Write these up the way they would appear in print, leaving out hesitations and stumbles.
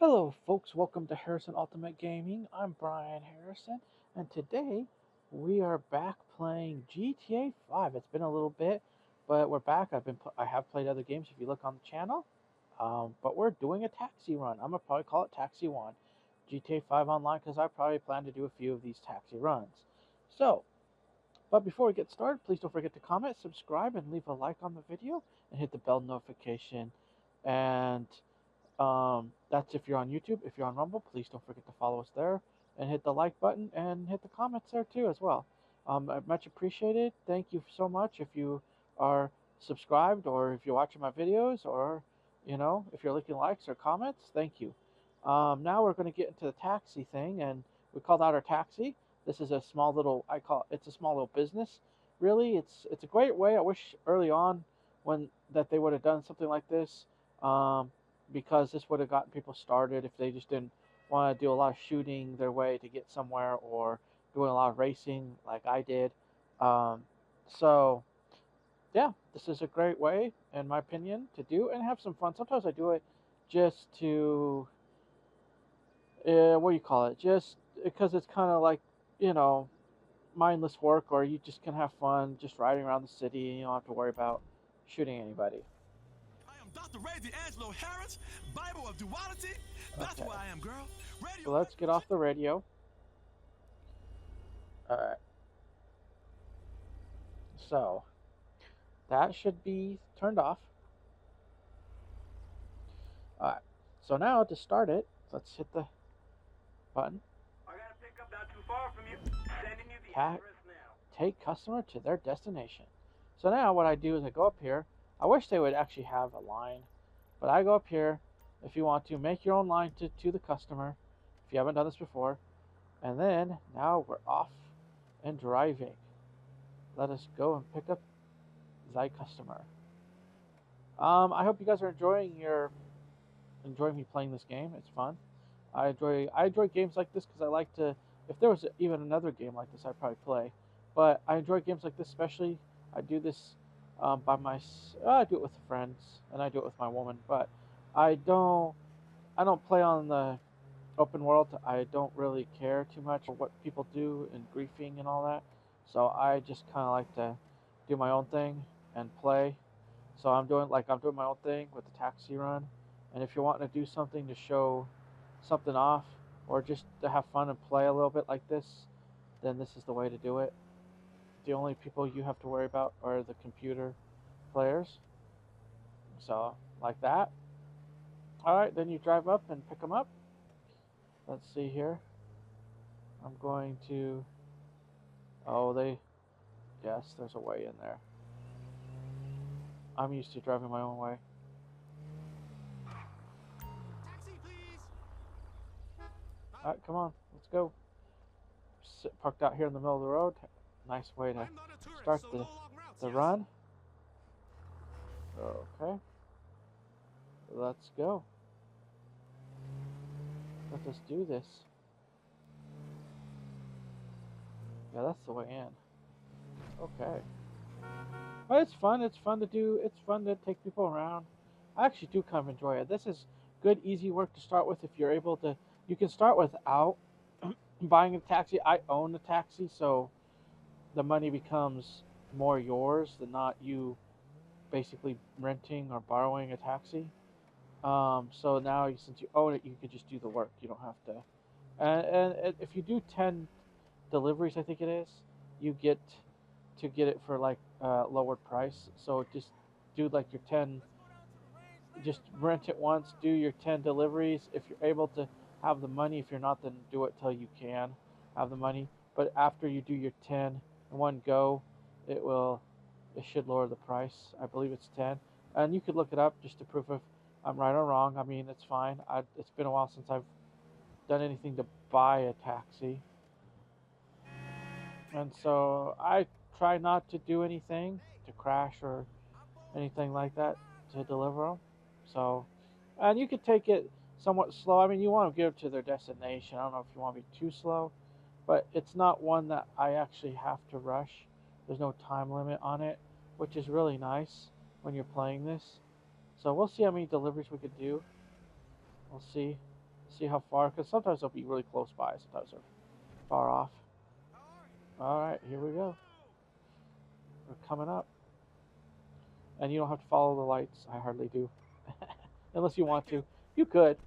Hello, folks. Welcome to Harrison Ultimate Gaming. I'm Brian Harrison, and today we are back playing GTA 5. It's been a little bit, but we're back. I have played other games if you look on the channel, but we're doing a taxi run. I'm gonna probably call it Taxi One, GTA 5 Online, because I probably plan to do a few of these taxi runs. So, but before we get started, please don't forget to comment, subscribe, and leave a like on the video, and hit the bell notification. And that's if you're on YouTube. If you're on Rumble, please don't forget to follow us there and hit the like button and hit the comments there too as well. I much appreciated. Thank you so much if you are subscribed or if you're watching my videos or if you're leaving likes or comments. Thank you. Now we're going to get into the taxi thing, and we called out our taxi. This is a small little it's a small little business. Really, it's a great way. I wish early on when that they would have done something like this. Because this would have gotten people started if they just didn't want to do a lot of shooting their way to get somewhere or doing a lot of racing like I did. Um, so, yeah, this is a great way, in my opinion, to do and have some fun. Sometimes I do it just to, what do you call it? Just because it's kind of like, you know, mindless work, or you just can have fun just riding around the city and you don't have to worry about shooting anybody. I am Dr. Ray D'Angelo Harris, Bible of Duality. That's Okay, who I am, girl. so Radio let's get off the radio. All right, so that should be turned off. Alright, so now to start it, let's hit the button. I got a pickup not too far from you. Sending you the Ta- address now. Take customer to their destination. So now what I do is I go up here. I wish they would actually have a line, but I go up here. If you want to, make your own line to the customer, if you haven't done this before. And then now we're off and driving. Let us go and pick up thy customer. I hope you guys are enjoying me playing this game. It's fun. I enjoy games like this because I like to. If there was even another game like this, I'd probably play. But I enjoy games like this especially. I do this I do it with friends and I do it with my woman. But I don't. I don't play on the open world. I don't really care too much for what people do and griefing and all that. So I just kind of like to do my own thing and play. So I'm doing my own thing with the taxi run. And if you're wanting to do something to show something off or just to have fun and play a little bit like this, then this is the way to do it. The only people you have to worry about are the computer players. So, like that. Alright, then you drive up and pick them up. Let's see here. I'm going to. Oh, they. Yes, there's a way in there. I'm used to driving my own way. taxi, please. Alright, come on. Let's go. Parked out here in the middle of the road. Nice way to I'm not a tourist, start so no long routes, the yes? run. Okay, let's go. Let us do this. Yeah, that's the way in. Okay. But it's fun. It's fun to do. It's fun to take people around. I actually do kind of enjoy it. This is good, easy work to start with if you're able to. You can start without buying a taxi. I own a taxi, so the money becomes more yours than not you basically renting or borrowing a taxi. So now since you own it, you could just do the work. You don't have to. And if you do 10 deliveries, I think it is, you get to get it for like lowered price. So just do like your 10, just rent it once, do your 10 deliveries. If you're able to have the money, if you're not, then do it till you can have the money. But after you do your 10 in one go, it will, it should lower the price. I believe it's 10. And you could look it up just to prove if I'm right or wrong. I mean, it's fine. It's been a while since I've done anything to buy a taxi. And so I try not to do anything to crash or anything like that to deliver them. So, and you could take it somewhat slow. I mean, you want to get them to their destination. I don't know if you want to be too slow, but it's not one that I actually have to rush. There's no time limit on it, which is really nice when you're playing this. So we'll see how many deliveries we could do. We'll see. See how far, because sometimes they'll be really close by, sometimes they're far off. Alright, here we go. We're coming up. And you don't have to follow the lights. I hardly do. Unless you want to. You could.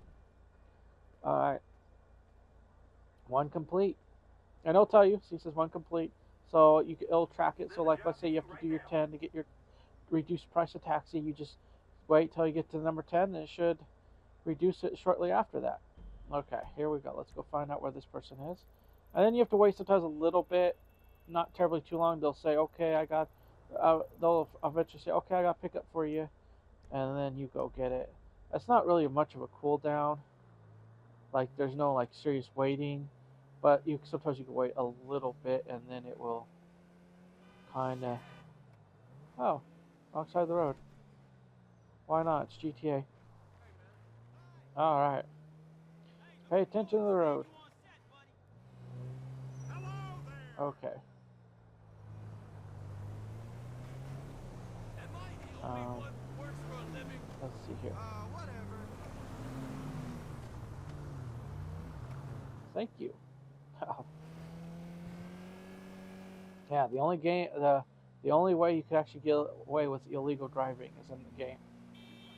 Alright. One complete. And it'll tell you. See, it says one complete. So it'll track it. So like, let's say you have to do your 10 to get your reduced price of taxi. You just wait till you get to the number 10 and it should reduce it shortly after that. Okay, here we go. Let's go find out where this person is. And then you have to wait sometimes a little bit. Not terribly too long. They'll say, okay, they'll eventually say, okay, I got pickup for you. And then you go get it. It's not really much of a cooldown. Like, there's no, like, serious waiting. But sometimes you can wait a little bit and then it will kind of... Oh, wrong side of the road. Why not? It's GTA. Alright. Pay attention to the road. Okay. Let's see here. Thank you. Yeah, the only way you could actually get away with illegal driving is in the game.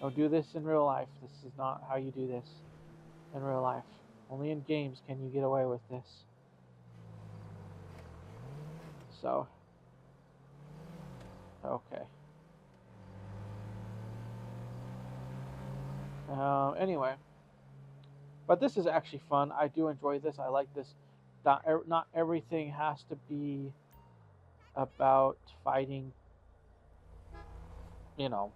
Don't do this in real life. This is not how you do this in real life. Only in games can you get away with this. So, okay. Anyway, but this is actually fun. I do enjoy this. I like this. Not everything has to be about fighting. You know,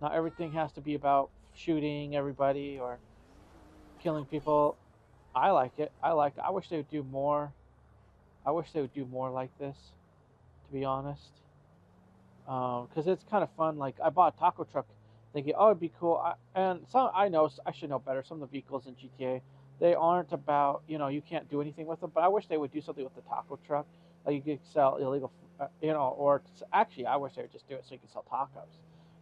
not everything has to be about shooting everybody or killing people. I like it. I wish they would do more. I wish they would do more like this, to be honest. Because it's kind of fun. Like, I bought a taco truck thinking, oh, it'd be cool. I should know better. Some of the vehicles in GTA, they aren't about, you can't do anything with them. But I wish they would do something with the taco truck. Like, you could sell illegal, or actually, I wish they would just do it so you could sell tacos.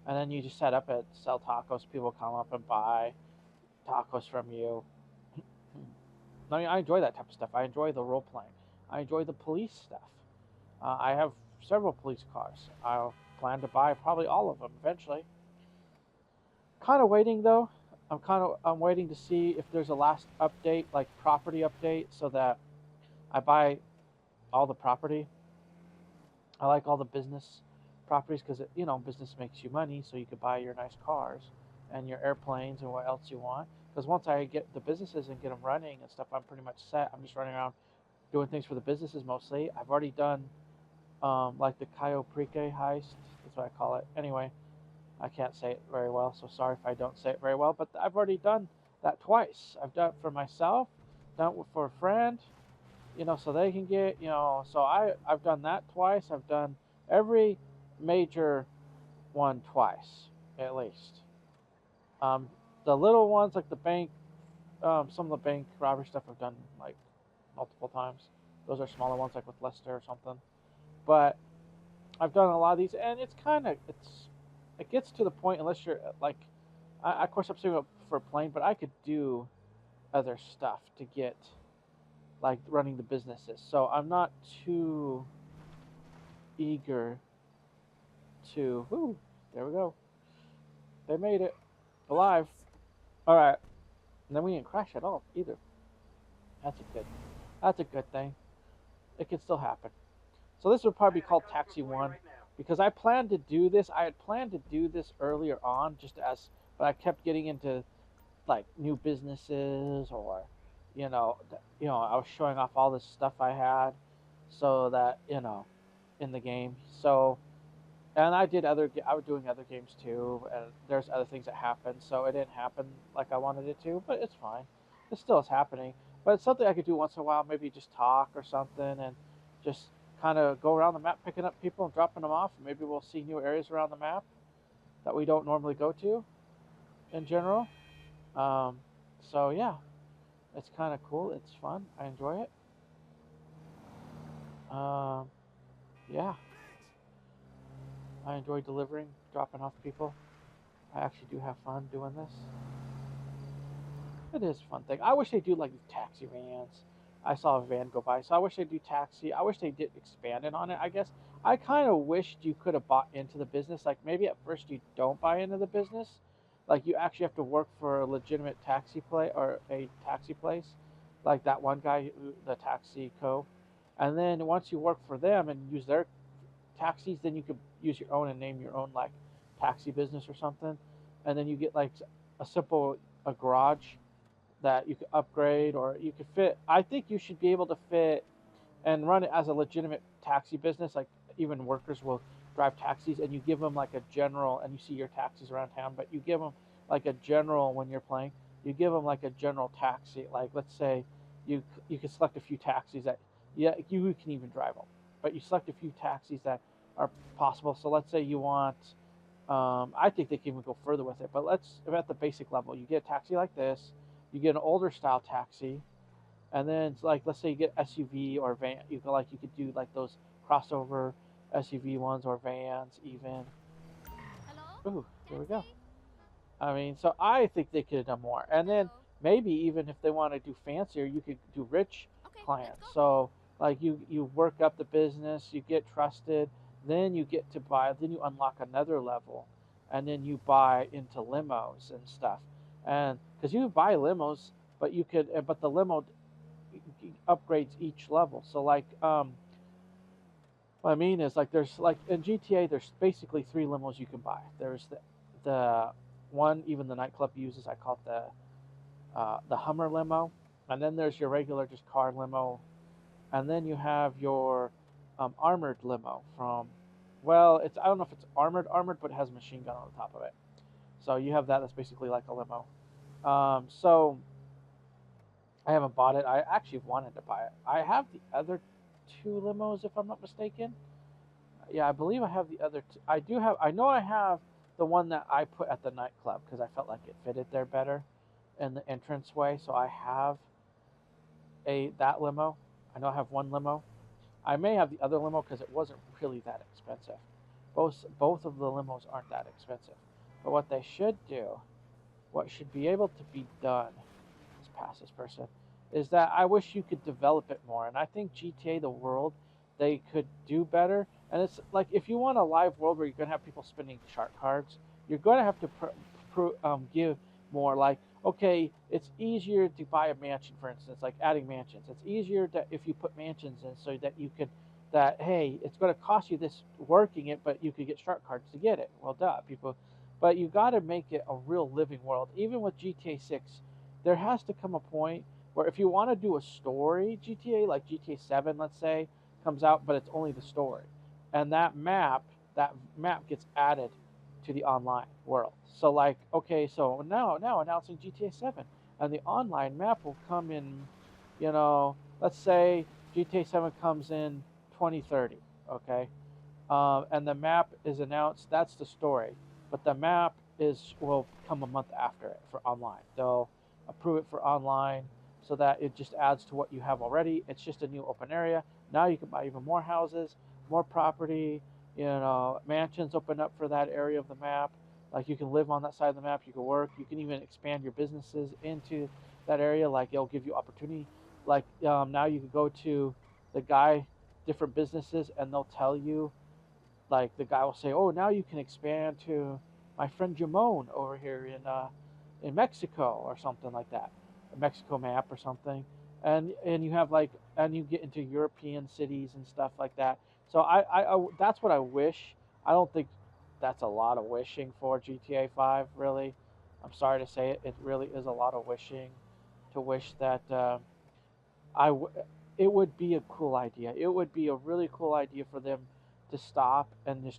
And then you just set up and sell tacos. People come up and buy tacos from you. I mean, I enjoy that type of stuff. I enjoy the role playing. I enjoy the police stuff. I have several police cars. I'll plan to buy probably all of them eventually. Kind of waiting though. I'm waiting to see if there's a last update, like property update, so that I buy all the property. I like all the business properties because business makes you money, so you could buy your nice cars and your airplanes and what else you want. Because once I get the businesses and get them running and stuff, I'm pretty much set. I'm just running around doing things for the businesses mostly. I've already done like the Cayo Perique heist. That's what I call it. Anyway, I can't say it very well, so sorry if I don't say it very well. But I've already done that twice. I've done it for myself, done it for a friend, so they can get, So I've done that twice. I've done every major one twice, at least. The little ones like the bank, some of the bank robbery stuff I've done like multiple times. Those are smaller ones like with Lester or something. But I've done a lot of these, and it gets to the point, unless you're like, of course I'm saving up for a plane, but I could do other stuff to get like running the businesses. So I'm not too eager to. Whoo, there we go. They made it alive. All right, and then we didn't crash at all either. That's a good thing. It can still happen. So this would probably be called Taxi 1 because I planned to do this. I had planned to do this earlier on but I kept getting into like new businesses or, I was showing off all this stuff I had so that, in the game. So, and I was doing other games too, and there's other things that happened. So it didn't happen like I wanted it to, but it's fine. It still is happening. But it's something I could do once in a while, maybe just talk or something and just kind of go around the map picking up people and dropping them off. Maybe we'll see new areas around the map that we don't normally go to in general. So yeah, it's kind of cool. It's fun. I enjoy it. Yeah. I enjoy delivering, dropping off people. I actually do have fun doing this. It is a fun thing. I wish they do like taxi vans. I saw a van go by, so I wish they do taxi. I wish they did expanded on it. I guess I kind of wished you could have bought into the business. Like maybe at first you don't buy into the business, like you actually have to work for a legitimate taxi play or a taxi place, like that one guy, the Taxi Co. And then once you work for them and use their taxis, then you could use your own and name your own like taxi business or something, and then you get like a simple a garage that you could upgrade or you could fit. I think you should be able to fit and run it as a legitimate taxi business. Like even workers will drive taxis, and you give them like a general, and you see your taxis around town, but you give them like a general when you're playing. You give them like a general taxi. Like let's say you can select a few taxis that yeah you can even drive them, but you select a few taxis that are possible. So let's say you want. I think they can even go further with it, but let's at the basic level. You get a taxi like this, you get an older style taxi, and then it's like let's say you get SUV or van. You could do like those crossover SUV ones or vans even. Hello? Ooh, here we go. Taxi? I mean, so I think they could have done more, and then Hello? maybe even if they want to do fancier, you could do rich Okay, let's clients. go. So like you work up the business, you get trusted, then you get to buy, then you unlock another level, and then you buy into limos and stuff, and because you buy limos, but you could, but the limo upgrades each level. So like what I mean is like there's like in GTA there's basically three limos you can buy. There's the one even the nightclub uses. I call it the Hummer limo, and then there's your regular just car limo, and then you have your armored limo from. Well, it's I don't know if it's armored, but it has a machine gun on the top of it. So you have that. That's basically like a limo. So I haven't bought it. I actually wanted to buy it. I have the other two limos, if I'm not mistaken. Yeah, I believe I have the other two. I do have. I know I have the one that I put at the nightclub because I felt like it fitted there better in the entranceway. So I have a that limo. I know I have one limo. I may have the other limo because it wasn't really that expensive. Both of the limos aren't that expensive. But what they should do, what should be able to be done, let's pass this person, is that I wish you could develop it more. And I think GTA the world they could do better. And it's like if you want a live world where you're gonna have people spending shark cards, you're gonna have to give more. Like okay, it's easier to buy a mansion, for instance, like adding mansions. It's easier to if you put mansions in so that you could that hey, it's going to cost you this working it, but you could get shark cards to get it. Well, duh, people. But you got to make it a real living world. Even with GTA 6, there has to come a point where if you want to do a story GTA, like GTA 7, let's say, comes out, but it's only the story, and that map gets added to the online world. So like, okay, so now announcing GTA 7, and the online map will come in, let's say GTA 7 comes in 2030, okay, and the map is announced. That's the story, but the map will come a month after it for online. They'll approve it for online so that it just adds to what you have already. It's just a new open area. Now you can buy even more houses, more property. Mansions open up for that area of the map. Like you can live on that side of the map. You can work. You can even expand your businesses into that area. Like it'll give you opportunity. Like now you can go to the guy, different businesses, and they'll tell you. Like the guy will say, "Oh, now you can expand to my friend Jamon over here in Mexico or something like that, a Mexico map or something." And you have like and you get into European cities and stuff like that. So I that's what I wish. I don't think that's a lot of wishing for GTA 5. Really, I'm sorry to say it. It really is a lot of wishing to wish that I w- it would be a cool idea. It would be a really cool idea for them to stop and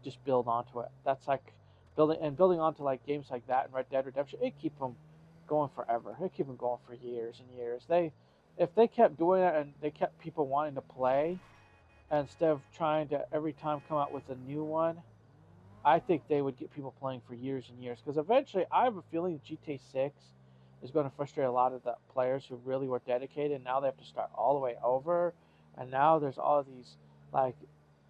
just build onto it. That's like building onto like games like that and Red Dead Redemption. It keep them going forever. It keep them going for years and years. If they kept doing it and they kept people wanting to play instead of trying to every time come out with a new one, I think they would get people playing for years and years. Because eventually, I have a feeling GTA 6 is going to frustrate a lot of the players who really were dedicated. And now they have to start all the way over. And now there's all of these, like,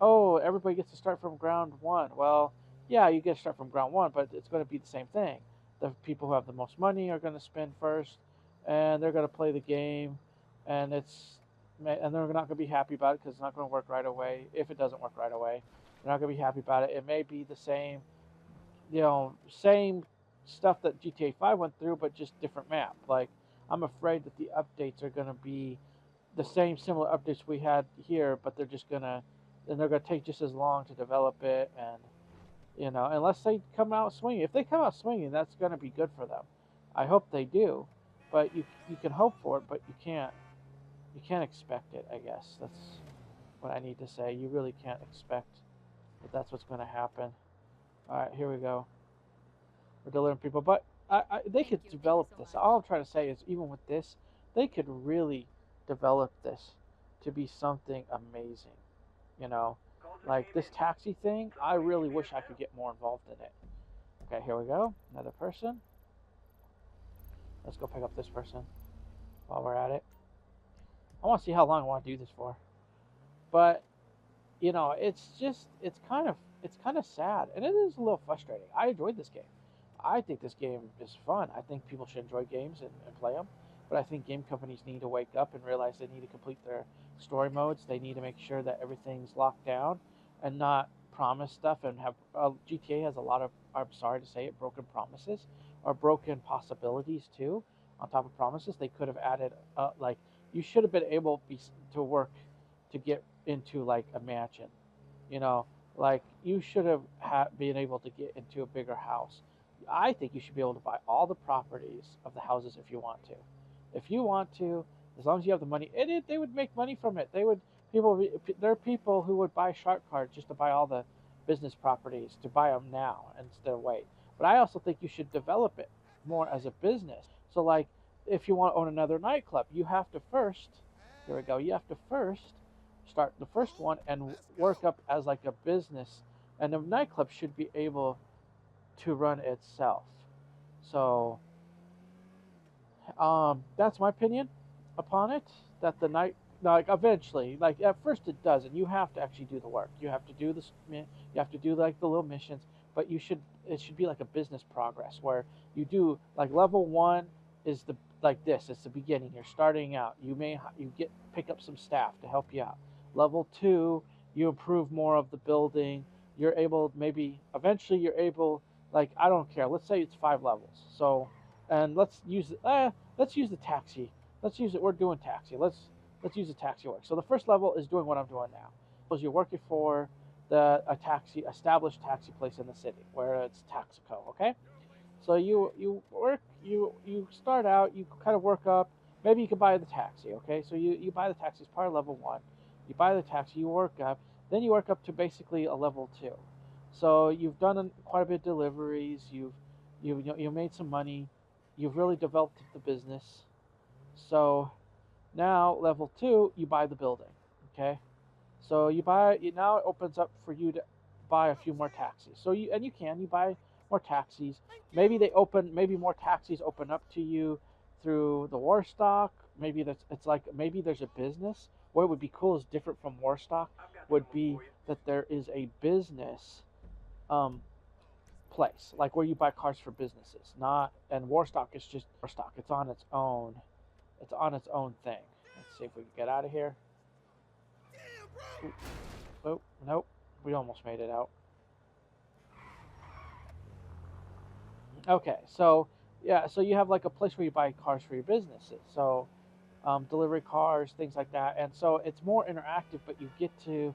oh, everybody gets to start from ground one. Well, yeah, you get to start from ground one, but it's going to be the same thing. The people who have the most money are going to spend first. and they're going to play the game, and and they're not going to be happy about it because it's not going to work right away. If it doesn't work right away, they're not going to be happy about it. It may be the same, same stuff that GTA 5 went through, but just different map. Like, I'm afraid that the updates are going to be the same similar updates we had here, but they're gonna take just as long to develop it, and unless they come out swinging. If they come out swinging, that's gonna be good for them. I hope they do, but you can hope for it, but you can't expect it. I guess that's what I need to say. You really can't expect that's what's gonna happen. All right, here we go. We're delivering people, but they could develop this. All I'm trying to say is, even with this, they could really develop this to be something amazing. You know, like this taxi thing, I really wish I could get more involved in it. Okay, here we go. Another person. Let's go pick up this person while we're at it. I want to see how long I want to do this for. But, it's kind of sad, and it is a little frustrating. I enjoyed this game. I think this game is fun. I think people should enjoy games and play them. But I think game companies need to wake up and realize they need to complete their story modes. They need to make sure that everything's locked down and not promise stuff and have GTA has a lot of, I'm sorry to say it, broken promises or broken possibilities too. On top of promises, they could have added like you should have been able to work to get into like a mansion, like you should have been able to get into a bigger house. I think you should be able to buy all the properties of the houses if you want to. If you want to, as long as you have the money, they would make money from it. There are people who would buy shark cards just to buy all the business properties, to buy them now instead of wait. But I also think you should develop it more as a business. So like, if you want to own another nightclub, you have to first, here we go, you have to first start the first one and work up as like a business. And the nightclub should be able to run itself. So that's my opinion upon it. That the night, like eventually, like at first it doesn't. You have to actually do the work. You have to do this. You have to do like the little missions. But it should be like a business progress where you do like level 1 is like this. It's the beginning. You're starting out. You pick up some staff to help you out. Level 2, you improve more of the building. You're able eventually you're able, like, I don't care. Let's say it's 5 levels. So, and let's use the taxi. Let's use it. We're doing taxi. Let's use the taxi work. So the first level is doing what I'm doing now. Because you're working for a established taxi place in the city, where it's Taxico. Okay. So you start out. You kind of work up. Maybe you can buy the taxi. Okay. So you buy the taxi as part of level 1. You buy the taxi. You work up. Then you work up to basically a level 2. So you've done quite a bit of deliveries. You made some money. You've really developed the business. So now level 2, you buy the building. Okay. So now it opens up for you to buy a few more taxis. So you buy more taxis. Maybe more taxis open up to you through the Warstock. Maybe maybe there's a business. What would be cool is different from Warstock would be that there is a business place, like where you buy cars for businesses. And Warstock is just Warstock. It's on its own thing. Let's see if we can get out of here. Oh, nope. We almost made it out. Okay, so you have like a place where you buy cars for your businesses. So delivery cars, things like that. And so it's more interactive, but you get to,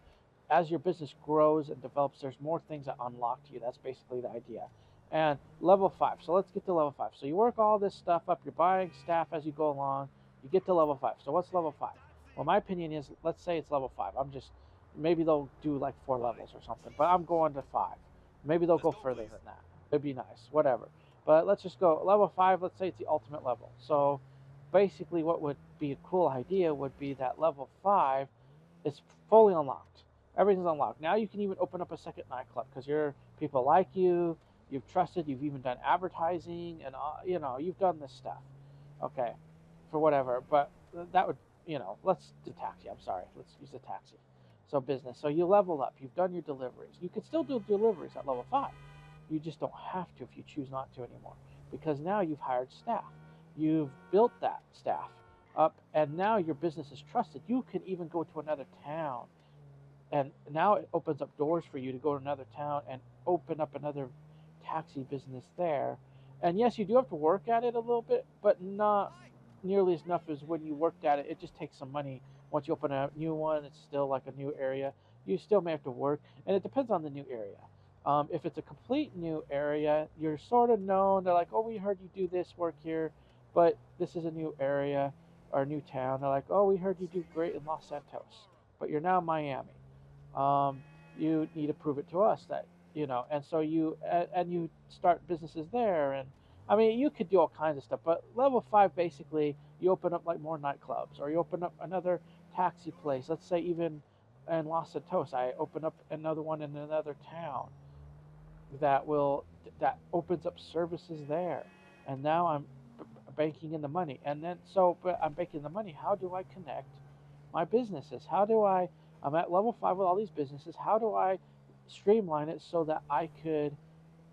as your business grows and develops, there's more things that unlock to you. That's basically the idea. And level 5. So let's get to level 5. So you work all this stuff up. You're buying staff as you go along. You get to level 5. So what's level 5? Well, my opinion is, let's say it's level 5. Maybe they'll do like 4 levels or something, but I'm going to 5. Maybe they'll go further than that. It'd be nice, whatever. But let's just go level 5. Let's say it's the ultimate level. So basically what would be a cool idea would be that level 5 is fully unlocked. Everything's unlocked. Now you can even open up a second nightclub because people like you, you've trusted, you've even done advertising, and you've done this stuff. Okay, for whatever. But that would, let's do taxi. I'm sorry. Let's use the taxi. So business. So you level up. You've done your deliveries. You can still do deliveries at level 5. You just don't have to if you choose not to anymore, because now you've hired staff. you've built that staff up, and now your business is trusted. You can even go to another town, and now it opens up doors for you to go to another town and open up another taxi business there. And yes, you do have to work at it a little bit, but not nearly as enough as when you worked at it. It just takes some money. Once you open a new one, it's still like a new area. You still may have to work, and it depends on the new area. If it's a complete new area, you're sort of known. They're like, oh, we heard you do this work here, but this is a new area or a new town. They're like, oh, we heard you do great in Los Santos, but you're now Miami. um, you need to prove it to us that and so you start businesses there. And I mean, you could do all kinds of stuff, but level 5, basically, you open up like more nightclubs, or you open up another taxi place. Let's say even in Los Santos, I open up another one in another town that opens up services there. And now I'm banking in the money. And then, but I'm banking the money. How do I connect my businesses? I'm at level 5 with all these businesses. How do I streamline it so that I could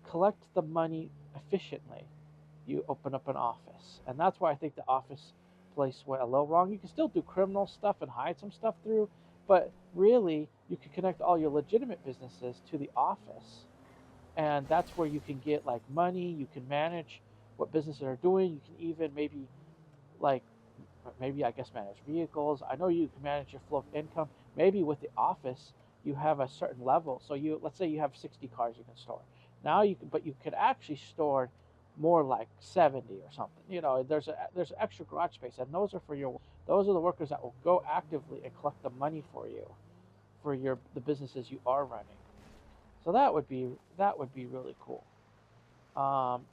collect the money efficiently? You open up an office. And that's why I think the office place went a little wrong. You can still do criminal stuff and hide some stuff through, but really, you can connect all your legitimate businesses to the office. And that's where you can get like money. You can manage what businesses are doing. You can even like maybe I guess manage vehicles. I know you can manage your flow of income. Maybe with the office you have a certain level. So let's say you have 60 cars you can store. Now but you could actually store more like 70 or something. There's extra garage space, and those are the workers that will go actively and collect the money for you for the businesses you are running. So that would be really cool.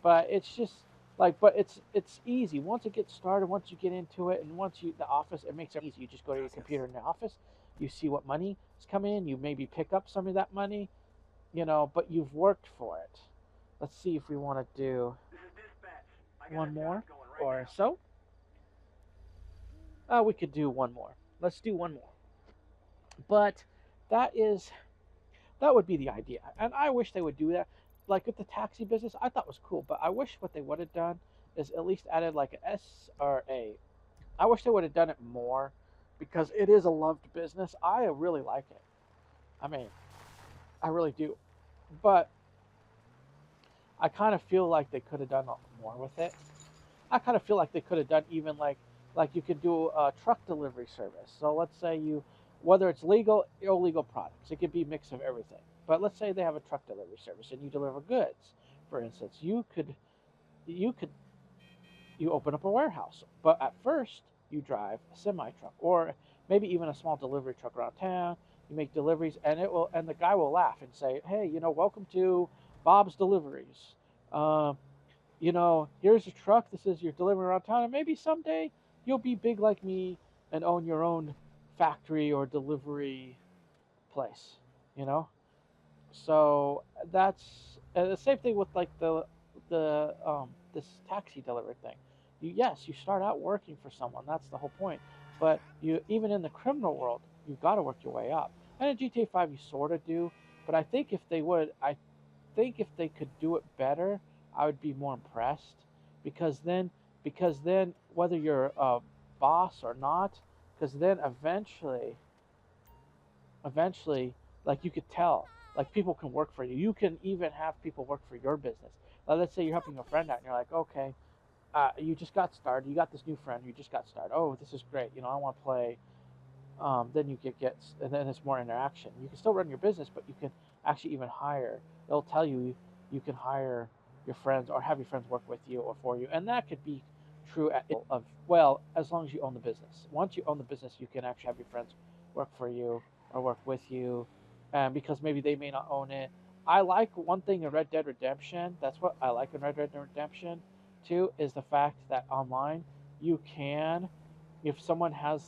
But it's just but it's easy once it gets started. Once you get into it, and once the office, it makes it easy. You just go to your computer in the office, you see what money is coming in, you maybe pick up some of that money, but you've worked for it. Let's see if we want to do This is dispatch. I got one a more job going right or now. so. We could do one more. Let's do one more. But that is that would be the idea, and I wish they would do that. Like with the taxi business, I thought was cool, but I wish what they would have done is at least added like an S or A. I wish they would have done it more, because it is a loved business. I really like it. I mean, I really do. But I kind of feel like they could have done more with it. I kind of feel like they could have done even like you could do a truck delivery service. So let's say whether it's legal or illegal products, it could be a mix of everything. But let's say they have a truck delivery service and you deliver goods. For instance, you could you open up a warehouse, but at first you drive a semi truck, or maybe even a small delivery truck around town. You make deliveries, and the guy will laugh and say, "Hey, welcome to Bob's Deliveries. Uh, here's a truck. This is your delivery around town, and maybe someday you'll be big like me and own your own factory or delivery place." You know, so that's the same thing with like the this taxi delivery thing. Yes, you start out working for someone. That's the whole point. But you even in the criminal world, you've got to work your way up. And in GTA 5, you sort of do. But I think if they could do it better, I would be more impressed. Because then whether you're a boss or not, because then eventually, like you could tell, like people can work for you. You can even have people work for your business. Like, let's say you're helping a friend out, and you're like, okay, you just got started. You got this new friend who just got started. Oh, this is great. I want to play. Then you and then it's more interaction. You can still run your business, but you can actually even hire. They'll tell you can hire your friends or have your friends work with you or for you, and that could be true as long as you own the business. Once you own the business, you can actually have your friends work for you or work with you, and because maybe they may not own it. I like one thing in Red Dead Redemption. That's what I like in Red Dead Redemption too, is the fact that online you can, if someone has,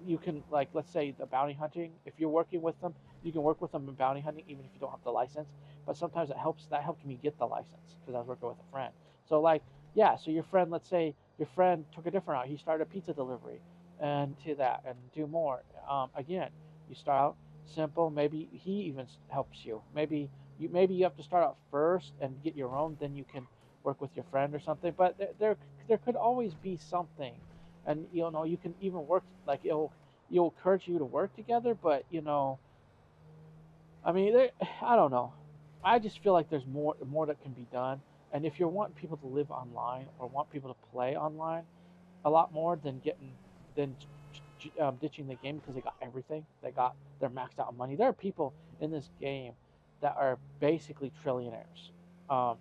you can, like, let's say the bounty hunting, if you're working with them, you can work with them in bounty hunting even if you don't have the license. But sometimes that helped me get the license because I was working with a friend. So like, yeah, so your friend, let's say your friend took a different route. He started a pizza delivery and to that and do more. Again, you start out simple. Maybe he even helps you. Maybe you have to start out first and get your own, then you can work with your friend or something. But there there could always be something, and you know you can even work like you'll encourage you to work together, but you know, I mean, I don't know. I just feel like there's more that can be done, and if you want people to live online or want people to play online a lot more than ditching the game because they got everything. They're maxed out on money. There are people in this game that are basically trillionaires,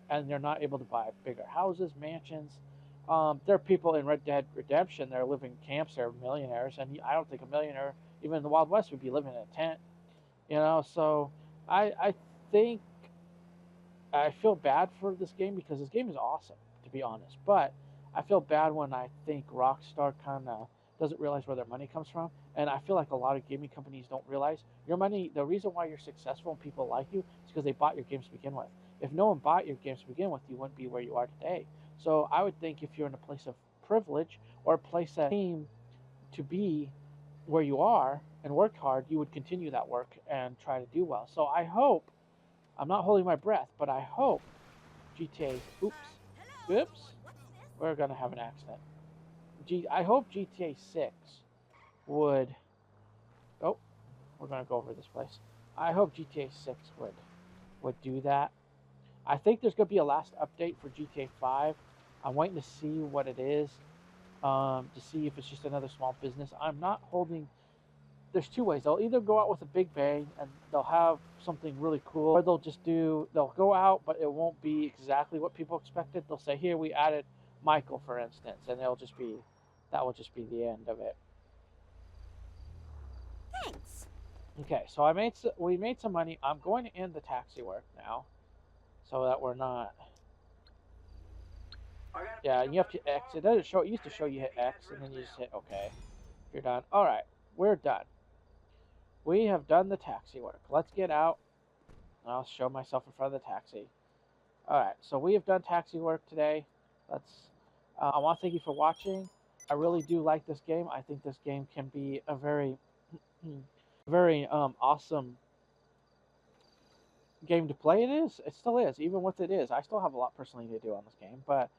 and they're not able to buy bigger houses, mansions. There are people in Red Dead Redemption that are living in camps. They're millionaires, and I don't think a millionaire, even in the Wild West, would be living in a tent. You know, so I think I feel bad for this game because this game is awesome, to be honest. But I feel bad when I think Rockstar kind of doesn't realize where their money comes from, and I feel like a lot of gaming companies don't realize your money. The reason why you're successful and people like you is because they bought your games to begin with. If no one bought your games to begin with, you wouldn't be where you are today. So I would think if you're in a place of privilege or a place that came to be where you are and worked hard, you would continue that work and try to do well. So I hope I'm not holding my breath, but I hope GTA. Oops, we're gonna have an accident. I hope GTA 6 would. Oh, we're gonna go over this place. I hope GTA 6 would do that. I think there's gonna be a last update for GTA 5. I'm waiting to see what it is, to see if it's just another small business. I'm not holding. There's two ways. They'll either go out with a big bang and they'll have something really cool, or they'll go out, but it won't be exactly what people expected. They'll say, "Here, we added Michael, for instance," and that will just be the end of it. Thanks. Okay, so we made some money. I'm going to end the taxi work now, so that we're not. Yeah, and you have to X. It doesn't show. It used to show you hit X, and then you just hit OK. You're done. All right, we're done. We have done the taxi work. Let's get out. I'll show myself in front of the taxi. All right, so we have done taxi work today. I want to thank you for watching. I really do like this game. I think this game can be a very, very awesome game to play. It is. It still is. Even with it is, I still have a lot personally to do on this game. But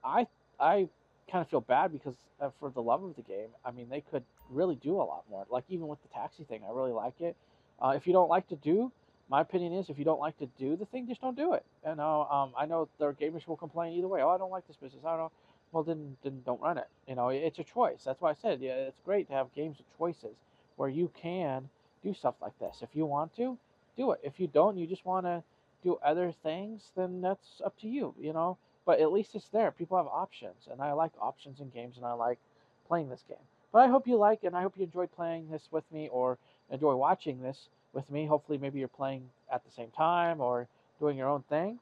I kind of feel bad because for the love of the game, I mean, they could really do a lot more. Like even with the taxi thing, I really like it. If you don't like to do, my opinion is, if you don't like to do the thing, just don't do it. You know, I know there are gamers who will complain either way. Oh, I don't like this business. I don't know. Well, then don't run it. You know, it's a choice. That's why I said, yeah, it's great to have games with choices where you can do stuff like this. If you want to, do it. If you don't, you just want to do other things, then that's up to you. You know, but at least it's there. People have options, and I like options in games, and I like playing this game. But I hope you like, and I hope you enjoyed playing this with me, or enjoy watching this with me. Hopefully, maybe you're playing at the same time or doing your own thing.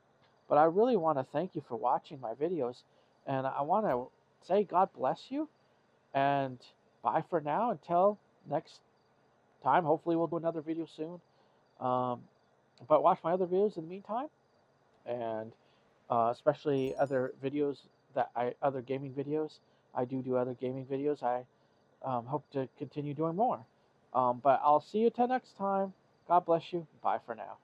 But I really want to thank you for watching my videos, and I want to say God bless you, and bye for now until next time. Hopefully, we'll do another video soon. Um, but watch my other videos in the meantime, and especially other videos other gaming videos. I do other gaming videos. I hope to continue doing more. But I'll see you till next time. God bless you. Bye for now.